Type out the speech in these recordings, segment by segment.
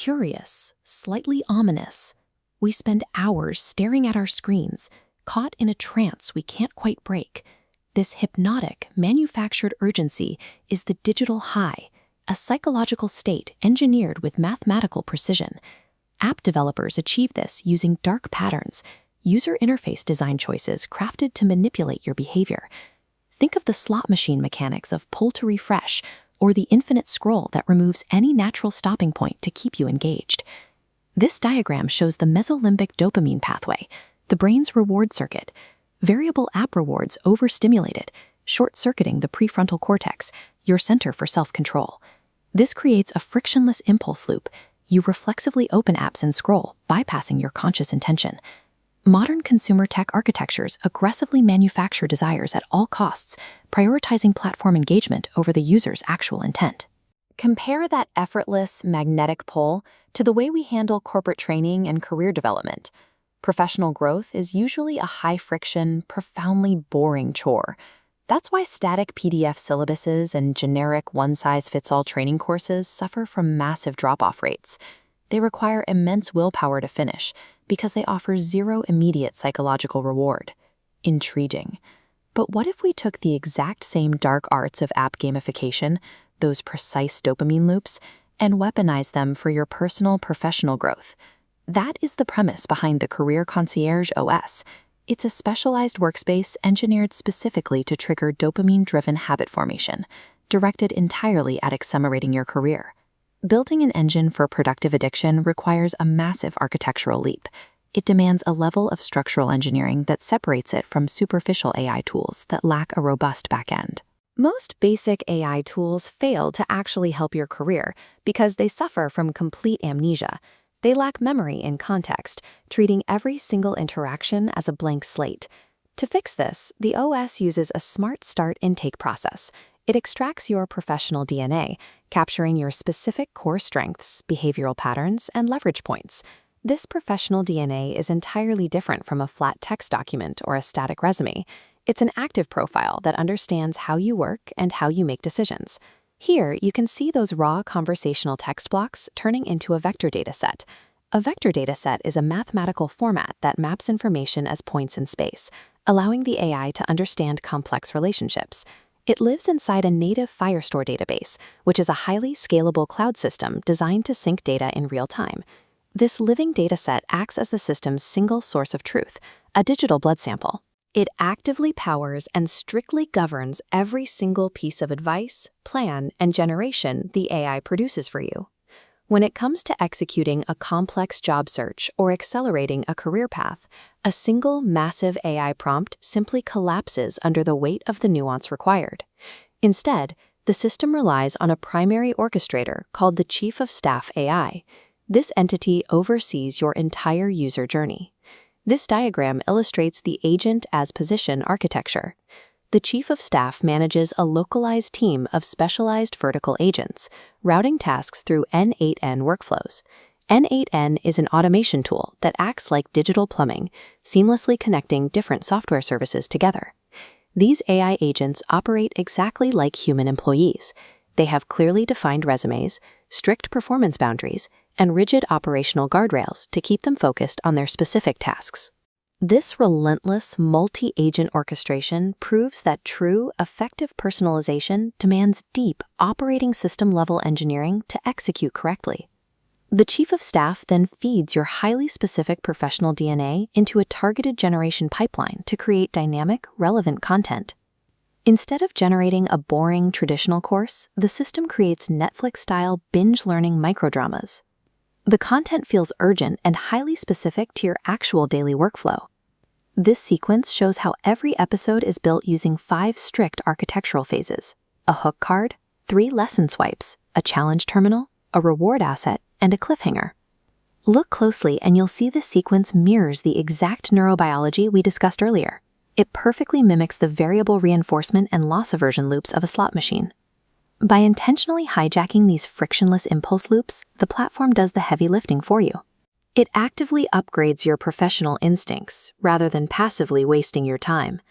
curious, slightly ominous. We spend hours staring at our screens, caught in a trance we can't quite break. This hypnotic, manufactured urgency is the digital high, a psychological state engineered with mathematical precision. App developers achieve this using dark patterns, user interface design choices crafted to manipulate your behavior. Think of the slot machine mechanics of pull to refresh, or the infinite scroll that removes any natural stopping point to keep you engaged. This diagram shows the mesolimbic dopamine pathway, the brain's reward circuit. Variable app rewards overstimulated, short-circuiting the prefrontal cortex, your center for self-control. This creates a frictionless impulse loop. You reflexively open apps and scroll, bypassing your conscious intention. Modern consumer tech architectures aggressively manufacture desires at all costs, prioritizing platform engagement over the user's actual intent. Compare that effortless, magnetic pull to the way we handle corporate training and career development. Professional growth is usually a high-friction, profoundly boring chore. That's why static PDF syllabuses and generic one-size-fits-all training courses suffer from massive drop-off rates. They require immense willpower to finish because they offer zero immediate psychological reward. Intriguing. But what if we took the exact same dark arts of app gamification, those precise dopamine loops, and weaponized them for your personal professional growth? That is the premise behind the Career Concierge OS. It's a specialized workspace engineered specifically to trigger dopamine-driven habit formation, directed entirely at accelerating your career. Building an engine for productive addiction requires a massive architectural leap. It demands a level of structural engineering that separates it from superficial AI tools that lack a robust backend. Most basic AI tools fail to actually help your career because they suffer from complete amnesia. They lack memory and context, treating every single interaction as a blank slate. To fix this, the OS uses a smart start intake process. It extracts your professional DNA, capturing your specific core strengths, behavioral patterns, and leverage points. This professional DNA is entirely different from a flat text document or a static resume. It's an active profile that understands how you work and how you make decisions. Here, you can see those raw conversational text blocks turning into a vector dataset. A vector dataset is a mathematical format that maps information as points in space, allowing the AI to understand complex relationships. It lives inside a native Firestore database, which is a highly scalable cloud system designed to sync data in real time. This living dataset acts as the system's single source of truth, a digital blood sample. It actively powers and strictly governs every single piece of advice, plan, and generation the AI produces for you. When it comes to executing a complex job search or accelerating a career path, a single massive AI prompt simply collapses under the weight of the nuance required. Instead, the system relies on a primary orchestrator called the Chief of Staff AI. This entity oversees your entire user journey. This diagram illustrates the agent-as-position architecture. The Chief of Staff manages a localized team of specialized vertical agents, routing tasks through N8N workflows. N8N is an automation tool that acts like digital plumbing, seamlessly connecting different software services together. These AI agents operate exactly like human employees. They have clearly defined resumes, strict performance boundaries, and rigid operational guardrails to keep them focused on their specific tasks. This relentless multi-agent orchestration proves that true, effective personalization demands deep operating system-level engineering to execute correctly. The Chief of Staff then feeds your highly specific professional DNA into a targeted generation pipeline to create dynamic, relevant content. Instead of generating a boring traditional course, the system creates Netflix-style binge learning microdramas. The content feels urgent and highly specific to your actual daily workflow. This sequence shows how every episode is built using 5 strict architectural phases: a hook card, 3 lesson swipes, a challenge terminal, a reward asset, and a cliffhanger. Look closely and you'll see this sequence mirrors the exact neurobiology we discussed earlier. It perfectly mimics the variable reinforcement and loss aversion loops of a slot machine. By intentionally hijacking these frictionless impulse loops, the platform does the heavy lifting for you. It actively upgrades your professional instincts rather than passively wasting your time.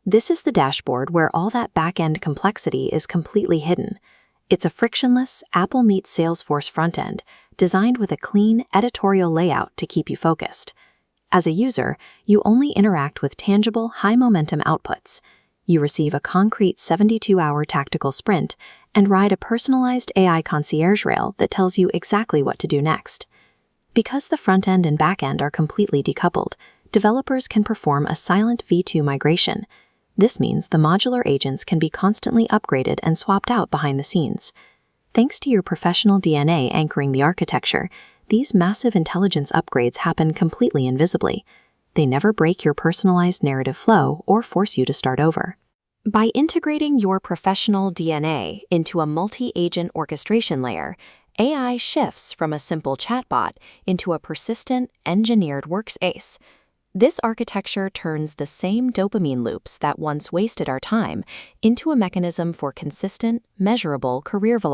This is the dashboard where all that back-end complexity is completely hidden. It's a frictionless Apple meets Salesforce front-end, designed with a clean, editorial layout to keep you focused. As a user, you only interact with tangible, high-momentum outputs. You receive a concrete 72-hour tactical sprint and ride a personalized AI concierge rail that tells you exactly what to do next. Because the front end and back end are completely decoupled, developers can perform a silent V2 migration. This means the modular agents can be constantly upgraded and swapped out behind the scenes. Thanks to your professional DNA anchoring the architecture, these massive intelligence upgrades happen completely invisibly. They never break your personalized narrative flow or force you to start over. By integrating your professional DNA into a multi-agent orchestration layer, AI shifts from a simple chatbot into a persistent, engineered workspace. This architecture turns the same dopamine loops that once wasted our time into a mechanism for consistent, measurable career velocity.